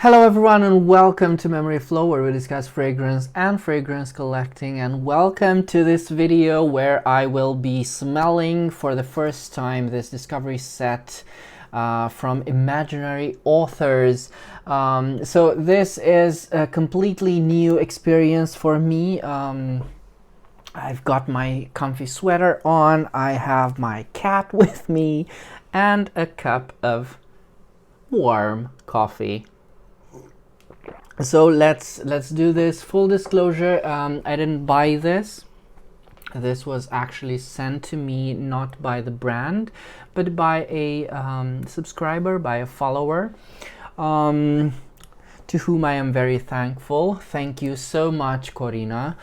Hello everyone and welcome to Memory Flow, where we discuss fragrance and fragrance collecting, and welcome to this video where I will be smelling for the first time this discovery set from Imaginary Authors. So this is a completely new experience for me. I've got my comfy sweater on, I have my cat with me, and a cup of warm coffee. So let's do this. Full disclosure, I didn't buy this. This was actually sent to me not by the brand, but by a subscriber, by a follower, to whom I am very thankful. Thank you so much, Corina.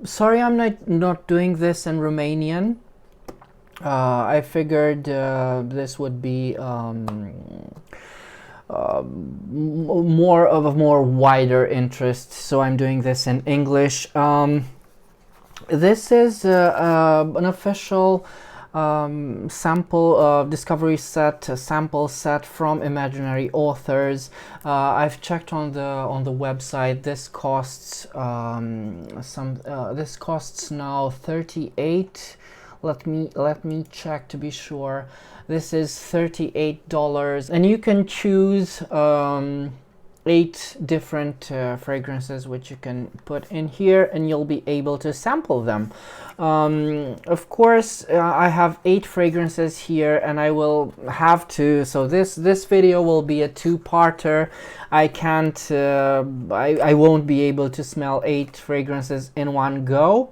Sorry I'm not doing this in Romanian. I figured this would be more of a wider interest, so I'm doing this in English. This is an official sample discovery set, a sample set from Imaginary Authors. I've checked on the website. This costs this costs now 38. Let me check to be sure. This is $38, and you can choose 8 different fragrances which you can put in here, and you'll be able to sample them. Of course, I have 8 fragrances here, and I will have to. So this video will be a two-parter. I can't. I won't be able to smell 8 fragrances in one go.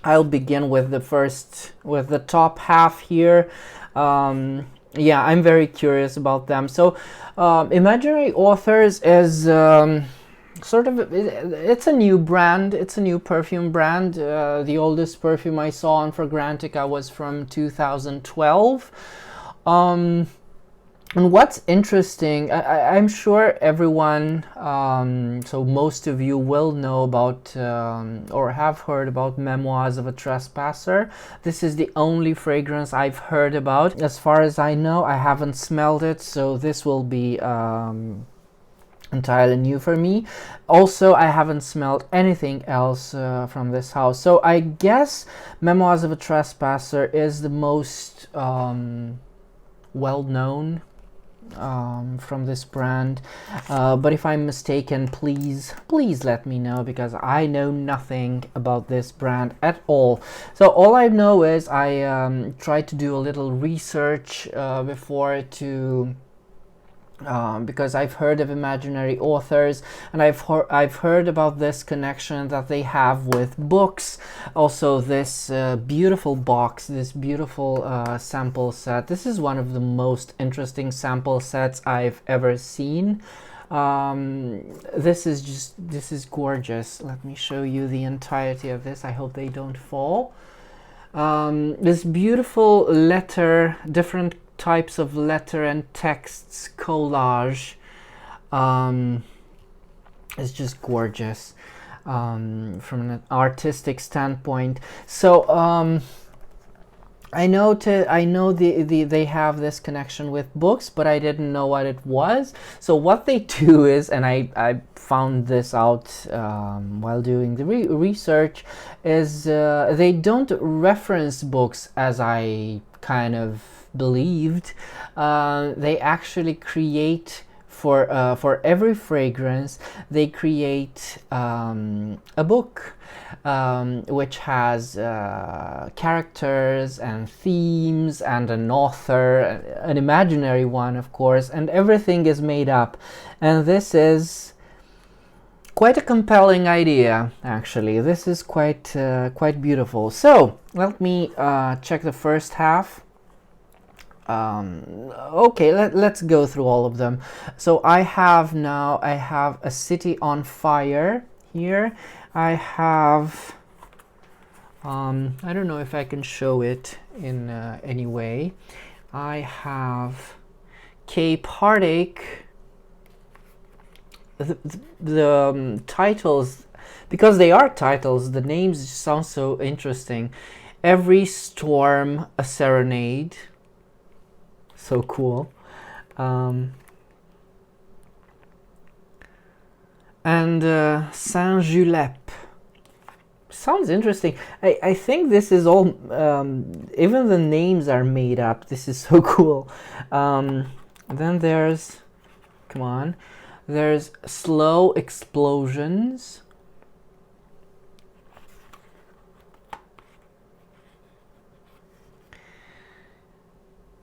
I'll begin with the top half here. Yeah, I'm very curious about them. So Imaginary Authors is sort of, it's a new brand. It's a new perfume brand. The oldest perfume I saw on Fragrantica was from 2012. And what's interesting, I'm sure everyone, so most of you will know about or have heard about Memoirs of a Trespasser. This is the only fragrance I've heard about. As far as I know, I haven't smelled it, so this will be entirely new for me. Also, I haven't smelled anything else from this house. So I guess Memoirs of a Trespasser is the most well-known from this brand, but if I'm mistaken, please let me know, because I know nothing about this brand at all. So all I know is I tried to do a little research before to because I've heard of Imaginary Authors, and I've heard about this connection that they have with books. Also, this beautiful box, this beautiful sample set. This is one of the most interesting sample sets I've ever seen. This is gorgeous. Let me show you the entirety of this. I hope they don't fall. This beautiful letter, different types of letter and texts collage is just gorgeous from an artistic standpoint. So I know they have this connection with books, but I didn't know what it was. So what they do is, and I found this out while doing the research, is they don't reference books as I kind of believed. They actually create for every fragrance, they create a book which has characters and themes and an author, an imaginary one, of course, and everything is made up. And this is quite a compelling idea, actually. This is quite beautiful. So let me check the first half. Okay, let's go through all of them. So I have a City on Fire here. I have I don't know if I can show it in any way. I have Cape Heartache. The titles, because they are titles, the names sound so interesting. Every Storm a Serenade. So cool. and Saint-Julep. Sounds interesting. I think this is all, even the names are made up. This is so cool. Then there's, come on, there's Slow Explosions.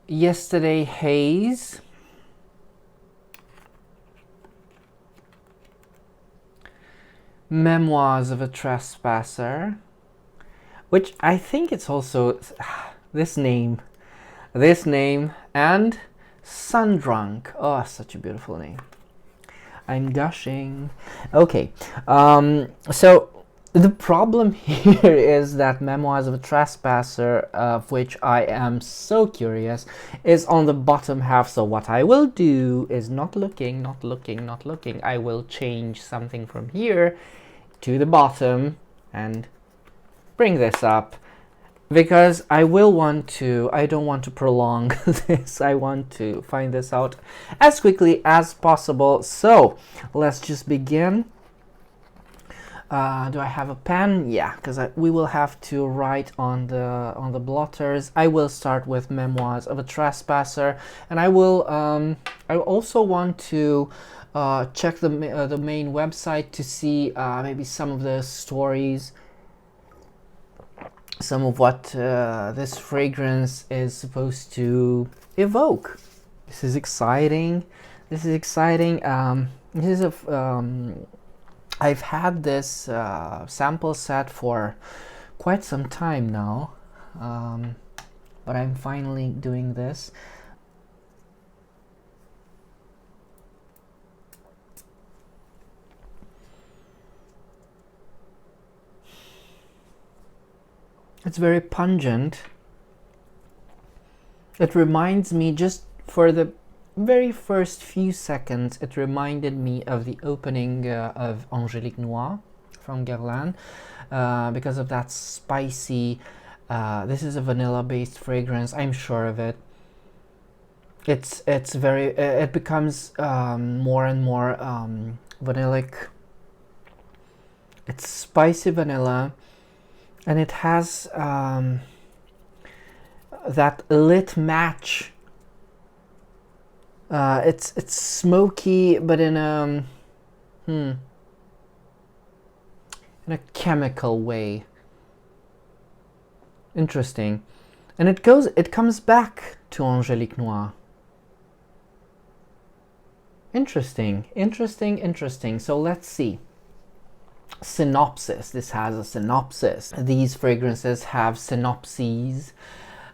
Yesterday Haze. Memoirs of a Trespasser, which I think it's also this name, and Sundrunk. Oh, such a beautiful name. I'm gushing. Okay, so the problem here is that Memoirs of a Trespasser, of which I am so curious, is on the bottom half. So what I will do is not looking. I will change something from here to the bottom and bring this up, because I don't want to prolong this. I want to find this out as quickly as possible. So let's just begin. Do I have a pen? Yeah, because we will have to write on the blotters. I will start with Memoirs of a Trespasser, and I also want to check the main website to see maybe some of the stories, some of what this fragrance is supposed to evoke. This is exciting. I've had this sample set for quite some time now, but I'm finally doing this. It's very pungent. It reminds me, just for the very first few seconds, it reminded me of the opening of Angélique Noire from Guerlain, because of that spicy, this is a vanilla-based fragrance, I'm sure of it. It's very, it becomes more and more vanillic. It's spicy vanilla, and it has that lit match. It's smoky, but in a chemical way. Interesting, and it comes back to Angélique Noire. Interesting. So let's see. Synopsis. This has a synopsis. These fragrances have synopses.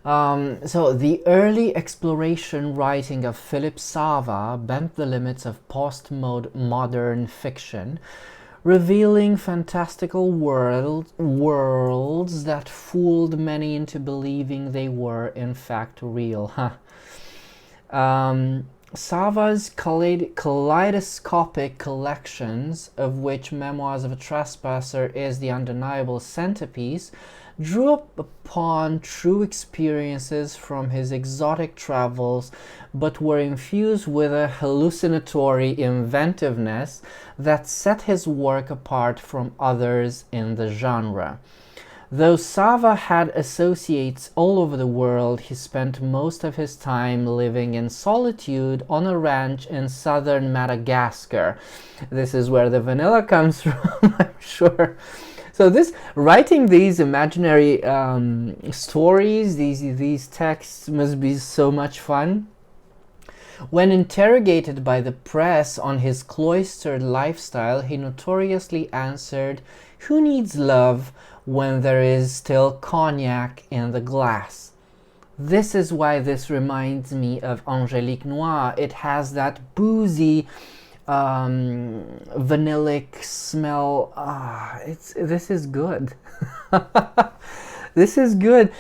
So the early exploration writing of Philip Sava bent the limits of post-modern fiction, revealing fantastical worlds that fooled many into believing they were in fact real. Sava's kaleidoscopic collections, of which Memoirs of a Trespasser is the undeniable centerpiece, drew upon true experiences from his exotic travels, but were infused with a hallucinatory inventiveness that set his work apart from others in the genre. Though Sava had associates all over the world, he spent most of his time living in solitude on a ranch in southern Madagascar. This is where the vanilla comes from, I'm sure. So writing these imaginary stories, these texts must be so much fun. When interrogated by the press on his cloistered lifestyle, he notoriously answered, "Who needs love when there is still cognac in the glass?" This is why this reminds me of Angélique Noire. It has that boozy, vanillic smell. This is good. This is good.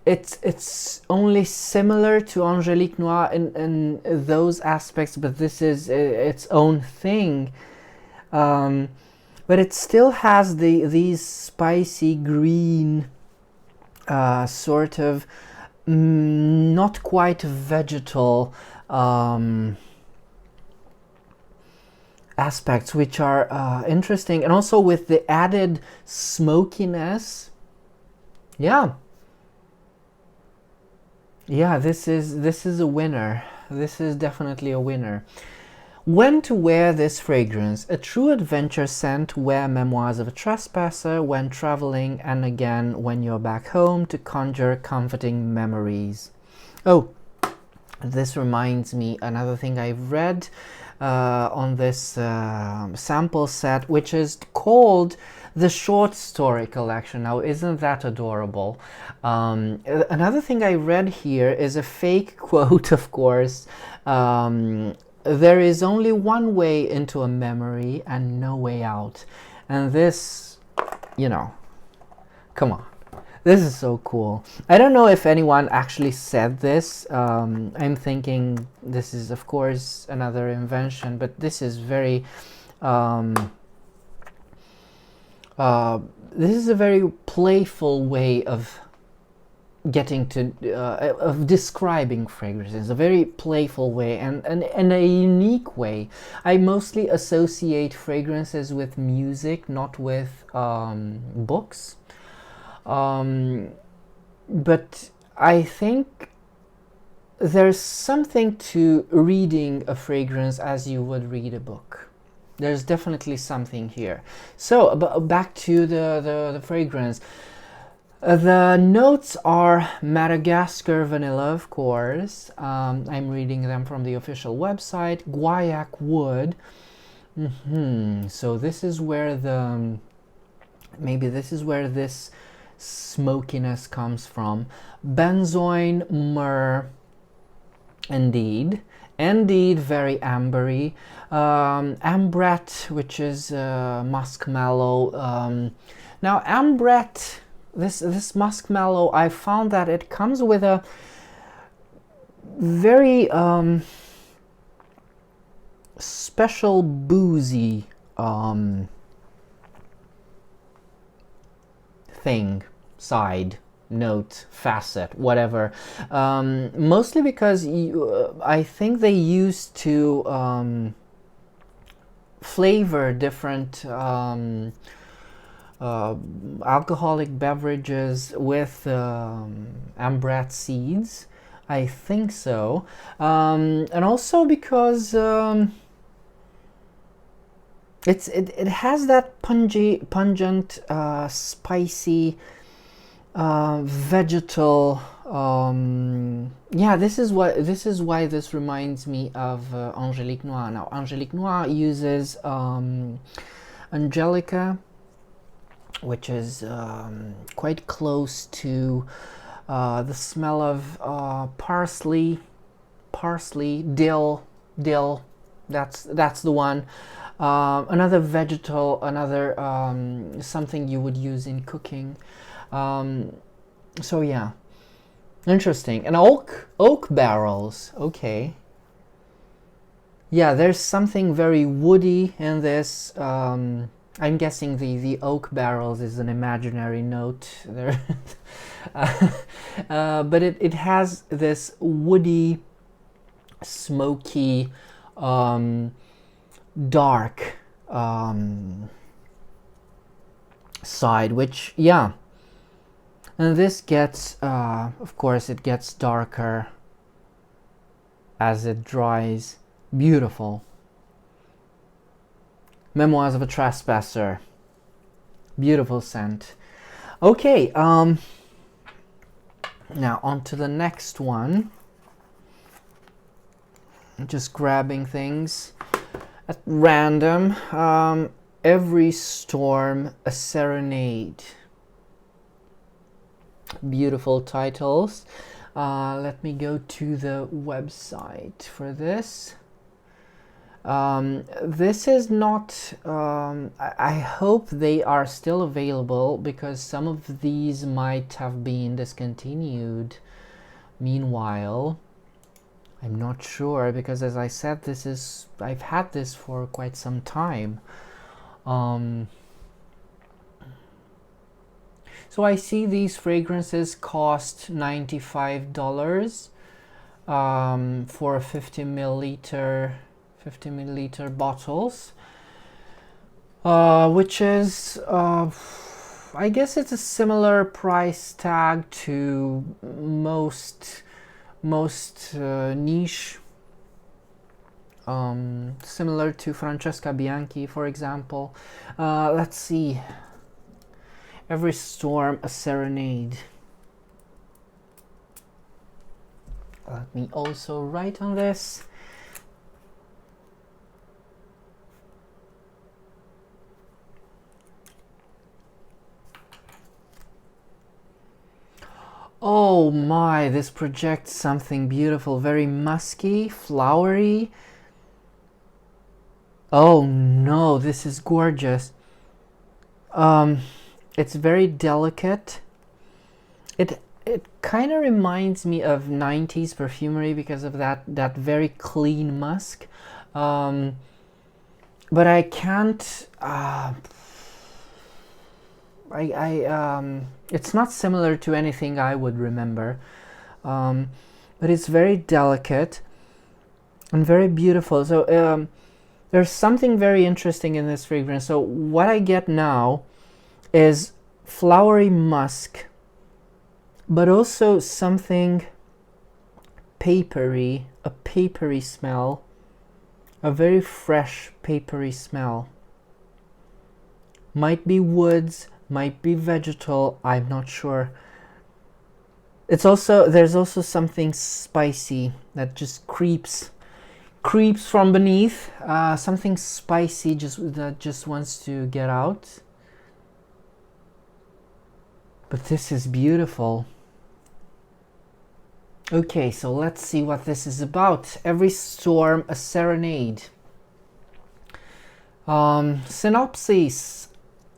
It's only similar to Angélique Noire in those aspects, but this is its own thing. But it still has these spicy green, sort of not quite vegetal aspects which are interesting, and also with the added smokiness. Yeah, yeah, this is a winner. This is definitely a winner. When to wear this fragrance? A true adventure scent. Wear Memoirs of a Trespasser when traveling, and again when you're back home, to conjure comforting memories. Oh, this reminds me, another thing I've read on this sample set, which is called the Short Story Collection. Now, isn't that adorable? Another thing I read here is a fake quote, of course. There is only one way into a memory and no way out. And this, come on. This is so cool. I don't know if anyone actually said this. I'm thinking this is, of course, another invention, but this is very... this is a very playful way of getting to of describing fragrances, a very playful way and a unique way. I mostly associate fragrances with music, not with books, but I think there's something to reading a fragrance as you would read a book. There's definitely something here. So back to the fragrance. The notes are Madagascar vanilla, of course. I'm reading them from the official website. Guaiac wood. So this is where maybe this is where this smokiness comes from. Benzoin, myrrh. Indeed, very ambery. Ambrette, which is muskmallow. Now, ambrette. This muskmallow, I found that it comes with a very special boozy thing, side, note, facet, whatever. Mostly because I think they used to flavor different alcoholic beverages with ambrette seeds. I think so. And also because it has that pungent, spicy, vegetal. Yeah, this is why this reminds me of Angélique Noire. Now, Angélique Noire uses Angelica, which is quite close to the smell of parsley, dill. That's the one. Another vegetal, another something you would use in cooking. So yeah, interesting. And oak barrels. Okay. Yeah, there's something very woody in this. I'm guessing the oak barrels is an imaginary note there. But it has this woody, smoky, dark side, which, yeah. And this gets, of course, it gets darker as it dries. Beautiful. Memoirs of a Trespasser. Beautiful scent. Okay, now on to the next one. Just grabbing things at random. Every Storm, a Serenade. Beautiful titles. Let me go to the website for this. This is not, I hope they are still available, because some of these might have been discontinued meanwhile. I'm not sure, because as I said, I've had this for quite some time. So I see these fragrances cost $95 for a 50 milliliter 50 milliliter bottles, which is, I guess it's a similar price tag to most niche, similar to Francesca Bianchi, for example. Let's see. Every Storm, a Serenade. Let me also write on this. Oh my, this projects something beautiful, very musky, flowery. Oh no, this is gorgeous. It's very delicate. It kind of reminds me of 90s perfumery because of that very clean musk. But I can't. It's not similar to anything I would remember, but it's very delicate and very beautiful. So there's something very interesting in this fragrance. So what I get now is flowery musk, but also something papery, a papery smell, a very fresh papery smell. Might be woods, might be vegetal, I'm not sure. There's also something spicy that just creeps from beneath, something spicy that just wants to get out. But this is beautiful. Okay, so let's see what this is about. Every Storm, a Serenade. Synopsis.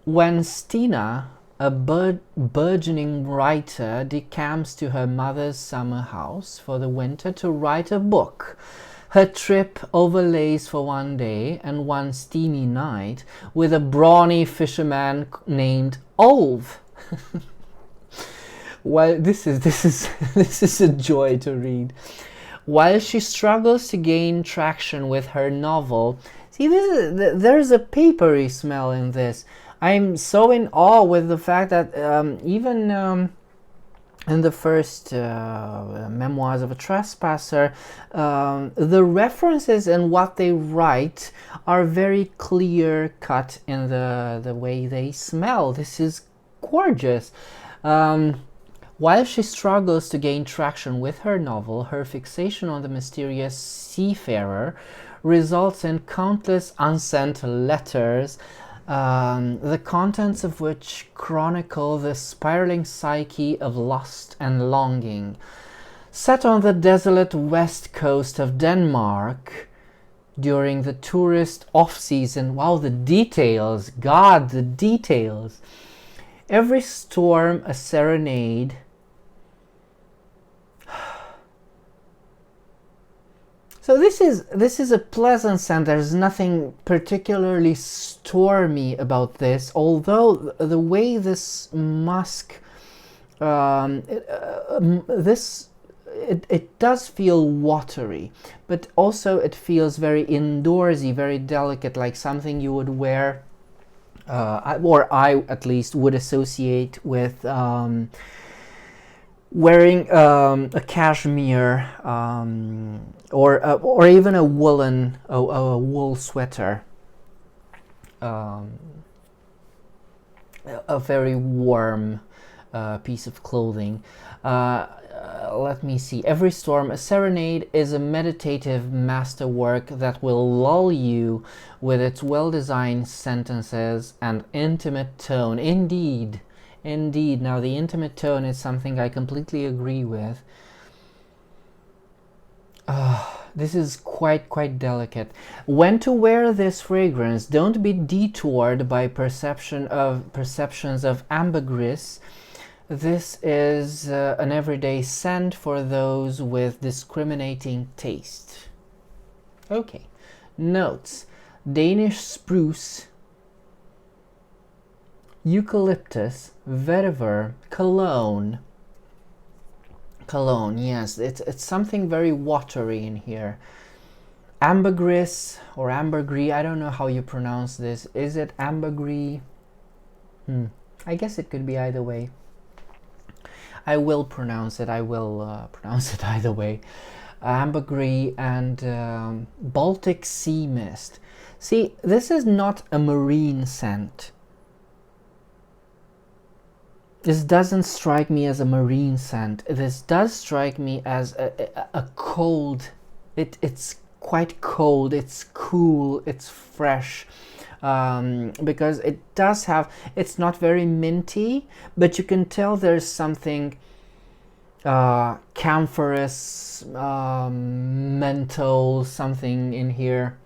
When Stina, a burgeoning writer, decamps to her mother's summer house for the winter to write a book, her trip overlays for one day and one steamy night with a brawny fisherman named Olve. While this is a joy to read. While she struggles to gain traction with her novel, see, there's a papery smell in this. I'm so in awe with the fact that even in the first Memoirs of a Trespasser, the references and what they write are very clear cut in the way they smell. This is gorgeous. While she struggles to gain traction with her novel, her fixation on the mysterious seafarer results in countless unsent letters, the contents of which chronicle the spiraling psyche of lust and longing. Set on the desolate west coast of Denmark during the tourist off-season. Wow, the details! God, the details! Every Storm, a Serenade. So this is a pleasant scent. There's nothing particularly stormy about this, although the way this musk, it does feel watery, but also it feels very indoorsy, very delicate, like something you would wear, or I at least would associate with wearing a cashmere or even a woolen a wool sweater, a very warm piece of clothing. Let me see. Every Storm, a Serenade is a meditative masterwork that will lull you with its well-designed sentences and intimate tone. Indeed. Now the intimate tone is something I completely agree with. This is quite delicate. When to wear this fragrance, don't be detoured by perceptions of ambergris. This is an everyday scent for those with discriminating taste. Okay, notes. Danish spruce, eucalyptus, vetiver, cologne. Cologne, yes, it's something very watery in here. ambergris or ambergris. I don't know how you pronounce this. Is it ambergris? I guess it could be either way. I will pronounce it. I will pronounce it either way. Ambergris and Baltic Sea Mist. See, this is not a marine scent. This doesn't strike me as a marine scent. This does strike me as a cold. It's quite cold. It's cool. It's fresh. Because it does have, it's not very minty, but you can tell there's something camphorous, menthol, something in here,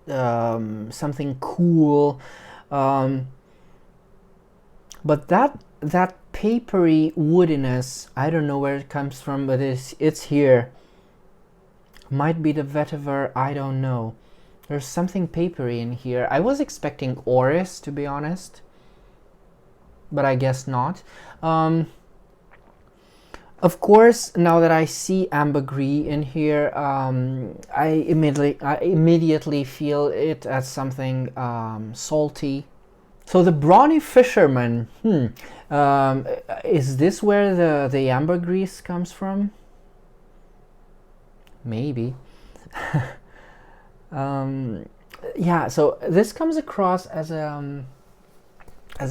something cool, but that papery woodiness, I don't know where it comes from, but it's here. Might be the vetiver, I don't know. There's something papery in here. I was expecting orris, to be honest, but I guess not. Of course, now that I see ambergris in here, I immediately feel it as something salty. So the brawny fisherman, is this where the ambergris comes from? Maybe. Yeah, so this comes across as a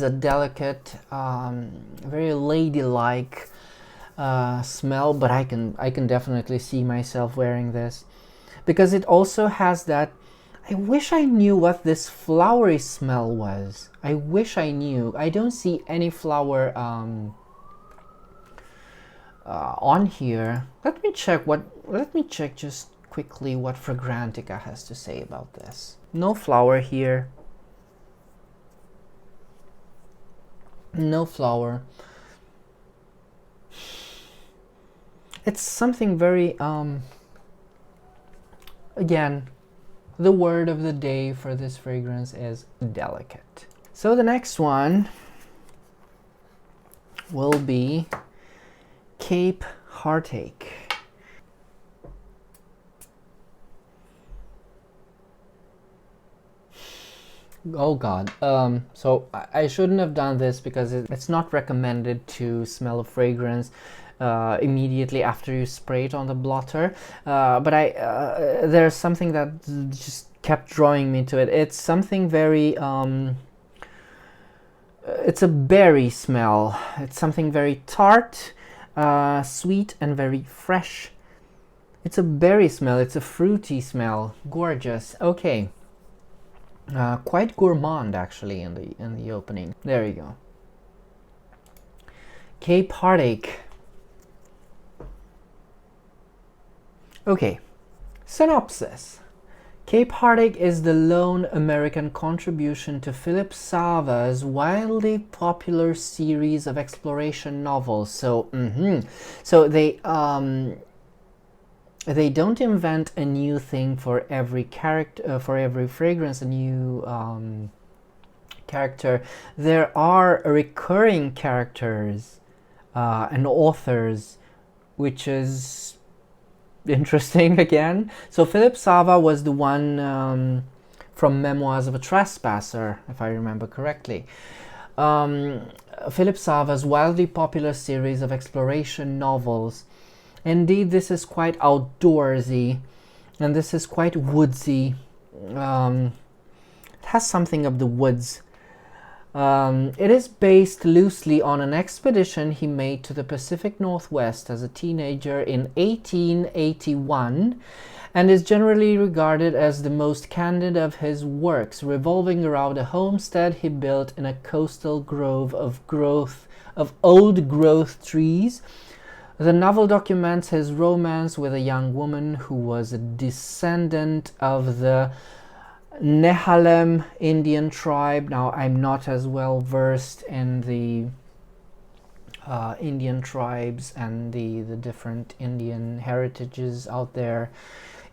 delicate, very ladylike smell, but I can definitely see myself wearing this, because it also has that. I wish I knew what this flowery smell was. I wish I knew. I don't see any flower on here. Let me check just quickly what Fragrantica has to say about this. No flower here. No flower. It's something very again, the word of the day for this fragrance is delicate. So the next one will be Cape Heartache. Oh god, so I shouldn't have done this because it's not recommended to smell a fragrance immediately after you spray it on the blotter, but there's something that just kept drawing me to it. It's something very it's a berry smell. It's something very tart, sweet, and very fresh. It's a berry smell. It's a fruity smell. Gorgeous. Okay. Quite gourmand actually in the opening. There you go. Cape Heartache. Okay, synopsis. Cape Heartache is the lone American contribution to Philip Sava's wildly popular series of exploration novels. So, so they don't invent a new thing for every character, for every fragrance, a new character. There are recurring characters and authors, which is interesting again. So Philip Sava was the one from Memoirs of a Trespasser, if I remember correctly. Philip Sava's wildly popular series of exploration novels. Indeed, this is quite outdoorsy, and this is quite woodsy. It has something of the woods. It is based loosely on an expedition he made to the Pacific Northwest as a teenager in 1881, and is generally regarded as the most candid of his works, revolving around a homestead he built in a coastal grove of old growth trees. The novel documents his romance with a young woman who was a descendant of the Nehalem Indian tribe. Now, I'm not as well versed in the Indian tribes and the different Indian heritages out there.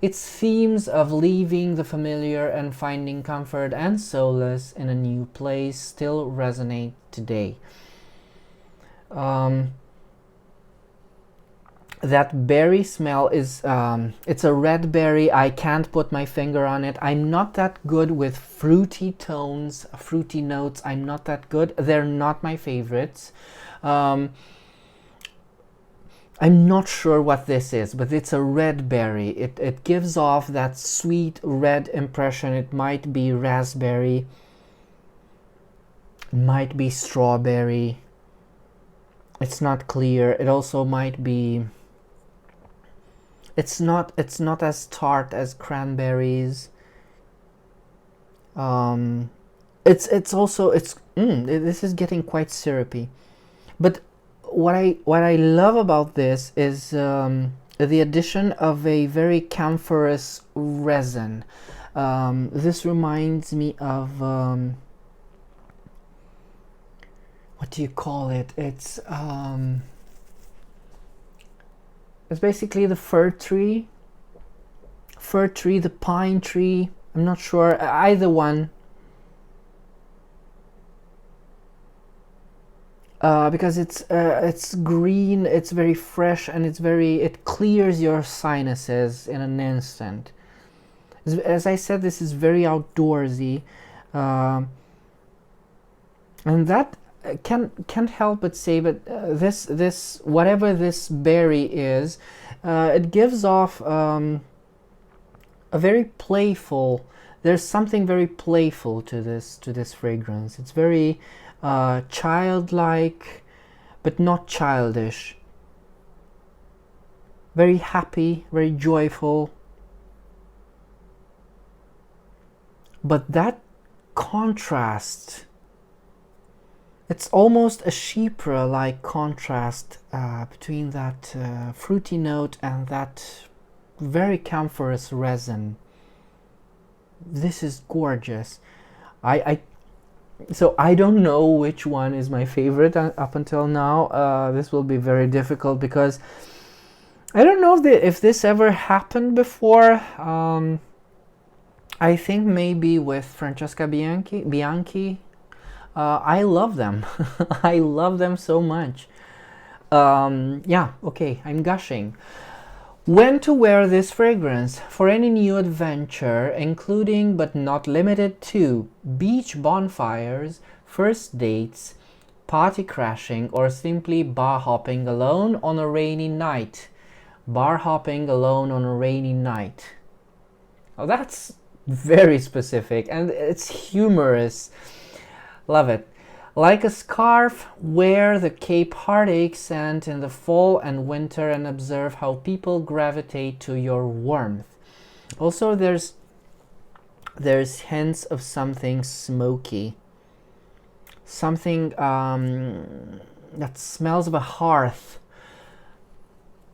Its themes of leaving the familiar and finding comfort and solace in a new place still resonate today. that berry smell is, it's a red berry. I can't put my finger on it. I'm not that good with fruity tones, fruity notes. I'm not that good. They're not my favorites. I'm not sure what this is, but it's a red berry. It gives off that sweet red impression. It might be raspberry, it might be strawberry. It's not clear. It also might be, it's not as tart as cranberries. It's also, this is getting quite syrupy. But what I love about this is the addition of a very camphorous resin. This reminds me of what do you call it? It's basically the fir tree, the pine tree. I'm not sure, either one. Because it's green, it's very fresh, and it clears your sinuses in an instant. As I said, this is very outdoorsy, and that can't help but say, but this whatever this berry is, it gives off a very playful. There's something very playful to this fragrance. It's very childlike, but not childish. Very happy, very joyful. But that contrast, it's almost a chypre-like contrast between that fruity note and that very camphorous resin. This is gorgeous. So I don't know which one is my favorite up until now. This will be very difficult because I don't know if this ever happened before. I think maybe with Francesca Bianchi. I love them. I love them so much. Yeah, okay, I'm gushing. When to wear this fragrance? For any new adventure, including but not limited to beach bonfires, first dates, party crashing, or simply bar hopping alone on a rainy night. Bar hopping alone on a rainy night. Oh, that's very specific, and it's humorous. Love it. Like a scarf, wear the Cape Heartache scent in the fall and winter and observe how people gravitate to your warmth. Also, there's hints of something smoky. Something that smells of a hearth.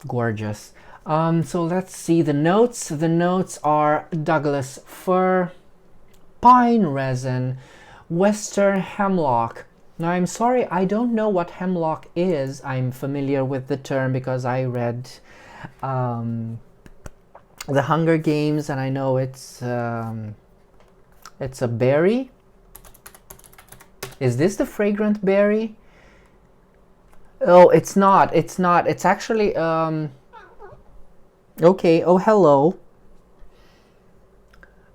Gorgeous. So let's see the notes. The notes are Douglas fir, pine resin, western hemlock. Now, I'm sorry, I don't know what hemlock is. I'm familiar with the term because I read The Hunger Games, and I know it's a berry. Is this the fragrant berry? Oh, it's not. It's not. It's actually okay. Oh, hello.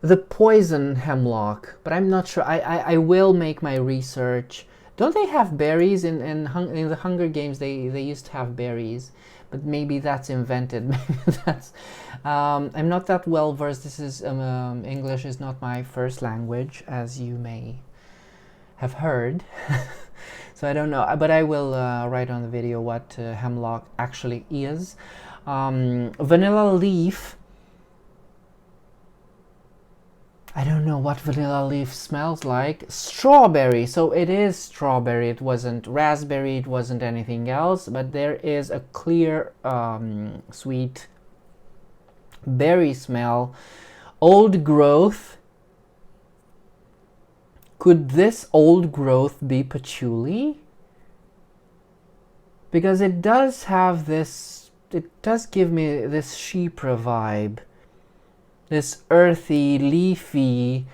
The poison hemlock, but I'm not sure. I will make my research. Don't they have berries in the Hunger Games? They used to have berries, but maybe that's invented. Maybe that's. I'm not that well versed. This is English is not my first language, as you may have heard. So I don't know, but I will write on the video what hemlock actually is. Vanilla leaf. I don't know what vanilla leaf smells like. Strawberry. So it is strawberry. It wasn't raspberry. It wasn't anything else. But there is a clear, sweet berry smell. Old growth. Could this old growth be patchouli? Because it does have this, it does give me this chypre vibe. This earthy, leafy,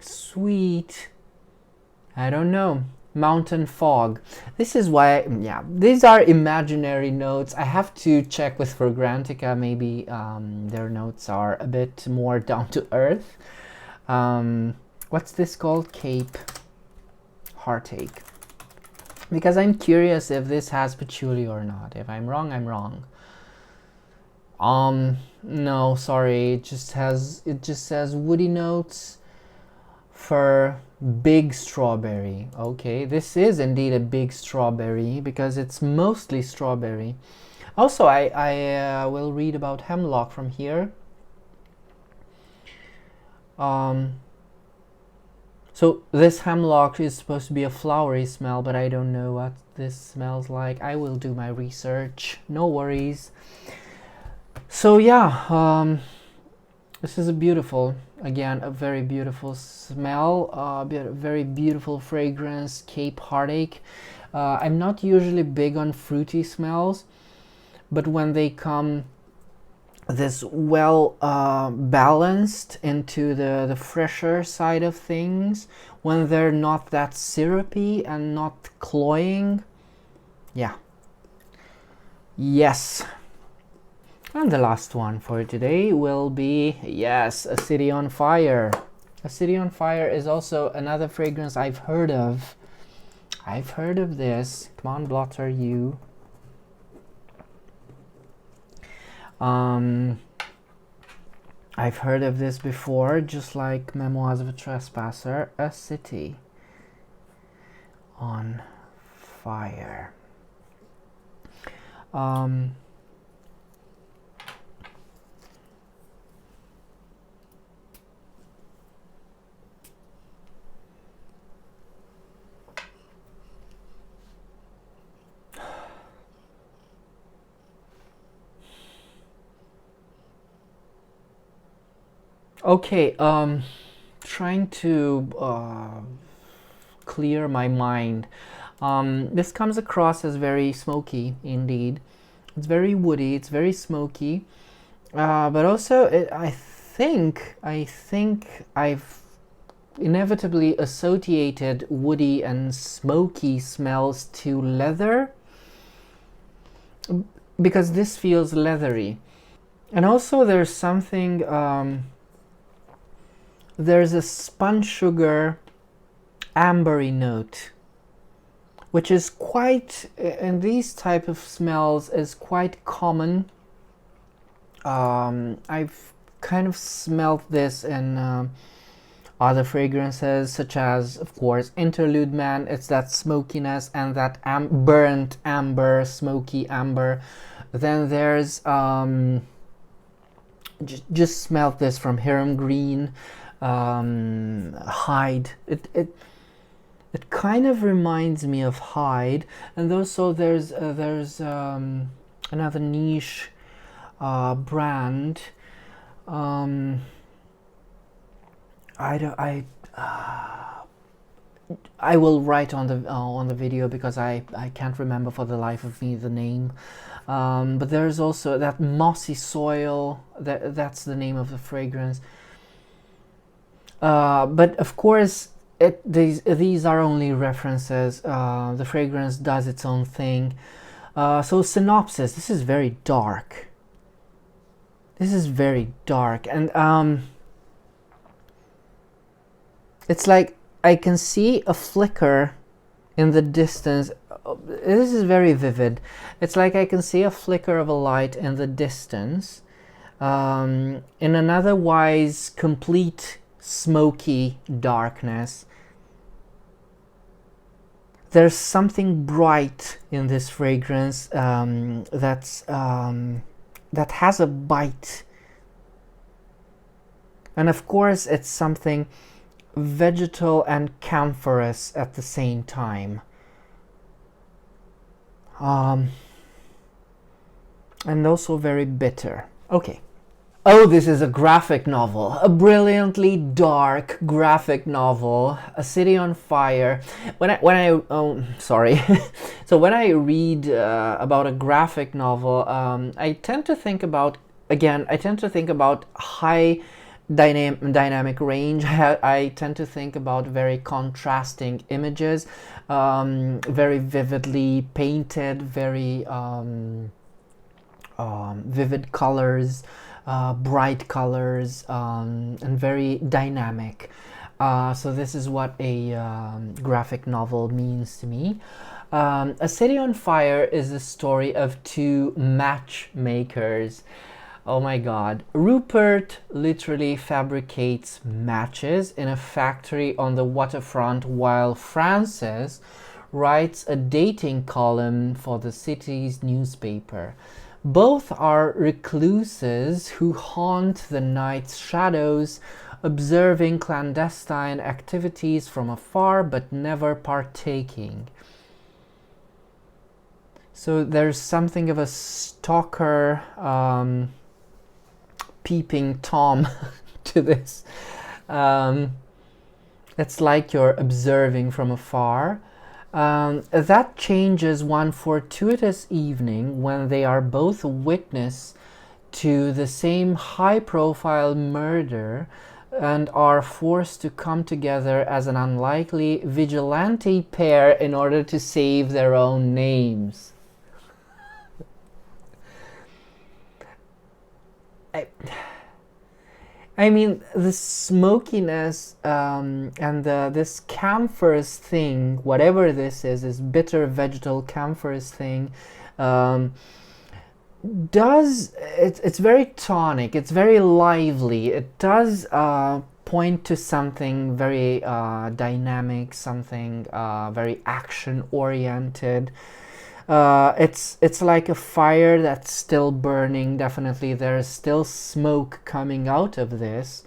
sweet, I don't know. Mountain fog. This is why, yeah, these are imaginary notes. I have to check with Fragrantica. Maybe their notes are a bit more down to earth. What's this called? Cape Heartache. Because I'm curious if this has patchouli or not. If I'm wrong, I'm wrong. No, sorry. It just says woody notes for big strawberry. Okay, this is indeed a big strawberry because it's mostly strawberry. Also, I will read about hemlock from here. So this hemlock is supposed to be a flowery smell, but I don't know what this smells like. I will do my research, no worries. So yeah, this is a beautiful, again, a very beautiful smell, very beautiful fragrance, Cape Heartache. I'm not usually big on fruity smells, but when they come this well balanced into the fresher side of things, when they're not that syrupy and not cloying, yeah, yes. And the last one for today will be, yes, A City on Fire. A City on Fire is also another fragrance I've heard of. I've heard of this. Come on, blotter, you. I've heard of this before, just like Memoirs of a Trespasser. A City on Fire. Okay, trying to clear my mind. This comes across as very smoky, indeed. It's very woody, it's very smoky, but also I think I've inevitably associated woody and smoky smells to leather, because this feels leathery. And also there's something, there's a spun sugar ambery note, which is quite, in these type of smells, is quite common. I've kind of smelt this in other fragrances, such as, of course, Interlude Man. It's that smokiness and that burnt amber, smoky amber. Then there's just smelt this from Hiram Green, Hyde. It kind of reminds me of Hyde. And also there's another niche brand. I will write on the video, because I can't remember for the life of me the name. But there's also that Mossy Soil. That's the name of the fragrance. But of course, these are only references. The fragrance does its own thing. So synopsis. This is very dark. This is very dark, and it's like I can see a flicker in the distance. This is very vivid. It's like I can see a flicker of a light in the distance, in an otherwise complete smoky darkness. There's something bright in this fragrance, that has a bite, and of course it's something vegetal and camphorous at the same time, and also very bitter. Okay. Oh, this is a graphic novel, a brilliantly dark graphic novel, A City on Fire. So when I read about a graphic novel, I tend to think about high dynamic range. I tend to think about very contrasting images, very vividly painted, very vivid colors, bright colors, and very dynamic. So this is what a graphic novel means to me. A City on Fire is the story of two matchmakers. Oh my god. Rupert literally fabricates matches in a factory on the waterfront, while Frances writes a dating column for the city's newspaper. Both are recluses who haunt the night's shadows, observing clandestine activities from afar but never partaking. So there's something of a stalker, peeping Tom to this. It's like you're observing from afar. That changes one fortuitous evening when they are both witness to the same high-profile murder and are forced to come together as an unlikely vigilante pair in order to save their own names. I mean, the smokiness and this camphorous thing, whatever this is bitter vegetal camphorous thing, it's very tonic, it's very lively, it does point to something very dynamic, something very action oriented. It's like a fire that's still burning. Definitely there's still smoke coming out of this,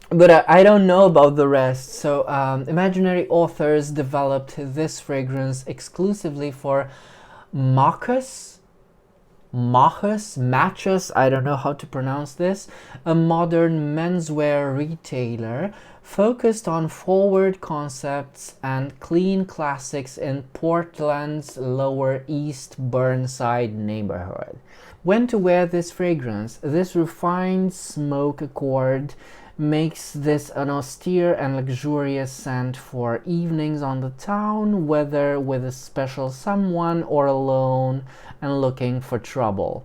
but I don't know about the rest. So imaginary authors developed this fragrance exclusively for Matches, I don't know how to pronounce this, a modern menswear retailer focused on forward concepts and clean classics in Portland's Lower East Burnside neighborhood. When to wear this fragrance? This refined smoke accord makes this an austere and luxurious scent for evenings on the town, whether with a special someone or alone and looking for trouble.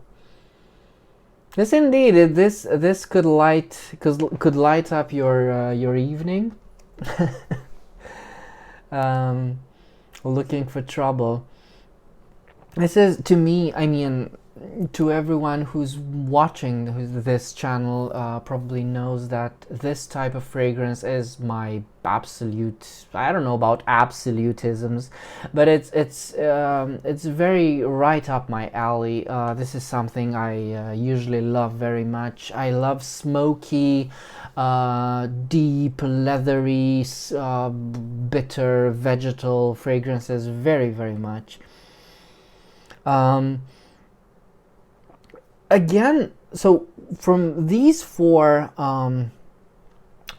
Yes, indeed, this could light up your evening. Looking for trouble. This is, to me, I mean, to everyone who's watching this channel probably knows that this type of fragrance is my absolute, I don't know about absolutisms, but it's very right up my alley. This is something I usually love very much. I love smoky, deep, leathery, bitter, vegetal fragrances very, very much. Again, so from these four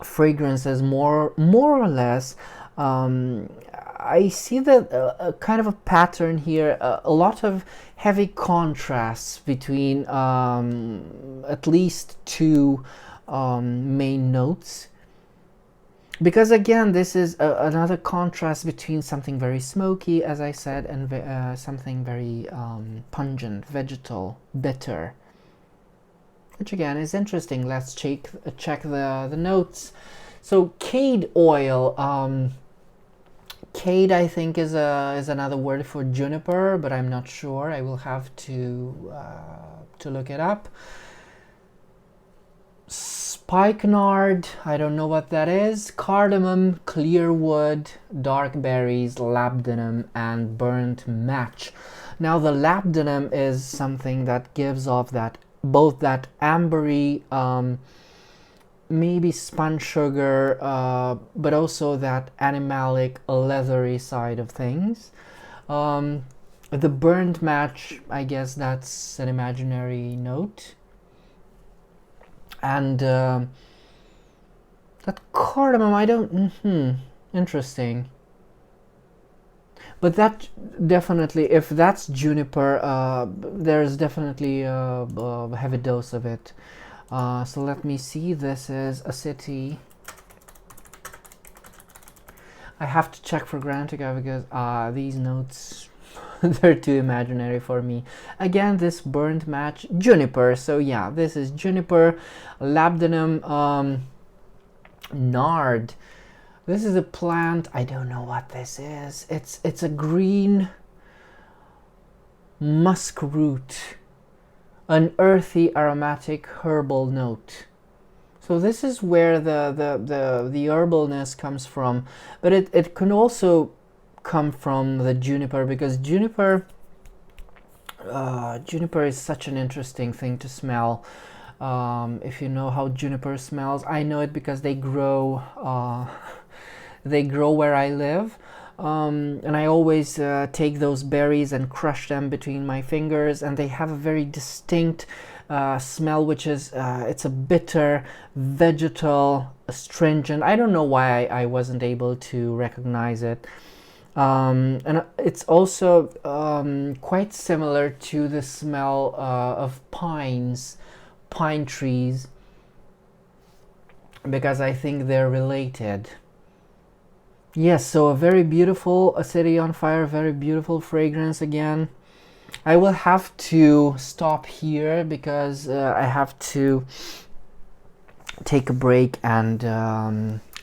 fragrances, more or less, I see that a kind of a pattern here, a lot of heavy contrasts between at least two main notes. Because again, this is another contrast between something very smoky, as I said, and something very pungent, vegetal, bitter. Which again is interesting. Let's check the notes. So cade oil. Cade, I think, is another word for juniper, but I'm not sure. I will have to look it up. Spikenard, I don't know what that is. Cardamom, clearwood, dark berries, labdanum, and burnt match. Now the labdanum is something that gives off that both that ambery, maybe spun sugar, but also that animalic, leathery side of things. The burnt match, I guess that's an imaginary note. And that cardamom, I don't, interesting. But that definitely, if that's juniper, there's definitely a heavy dose of it. So let me see. This is a city. I have to check for Grantica because these notes they're too imaginary for me. Again, this burnt match juniper. So yeah, this is juniper, labdanum, nard. This is a plant. I don't know what this is. It's a green musk root, an earthy aromatic herbal note. So this is where the herbalness comes from, but it can also come from the juniper, because juniper is such an interesting thing to smell. If you know how juniper smells, I know it because they grow where I live, and I always take those berries and crush them between my fingers, and they have a very distinct smell, which is it's a bitter, vegetal, astringent. I don't know why I wasn't able to recognize it. And it's also quite similar to the smell of pine trees, because I think they're related. Yes, so a very beautiful, a city on fire, very beautiful fragrance again. I will have to stop here because I have to take a break, and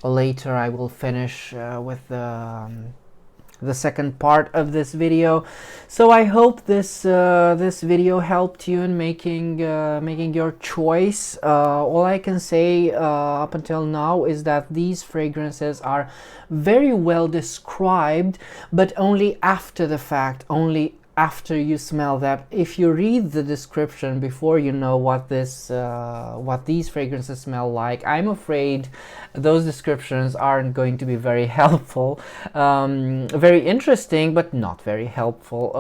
later I will finish with the second part of this video. So I hope this this video helped you in making your choice. All I can say up until now is that these fragrances are very well described, but only after the fact, only after you smell them. If you read the description before you know what these fragrances smell like, I'm afraid those descriptions aren't going to be very helpful. Very interesting, but not very helpful.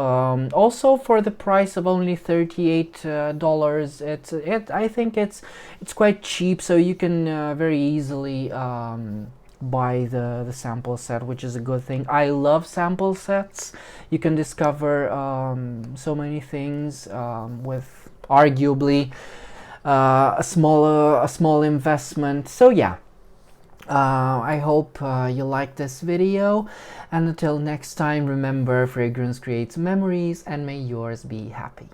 Also, for the price of only $38, I think it's quite cheap, so you can very easily buy the sample set, which is a good thing. I love sample sets. You can discover so many things with arguably a small investment. So yeah, I hope you like this video, and until next time, remember, fragrance creates memories, and may yours be happy.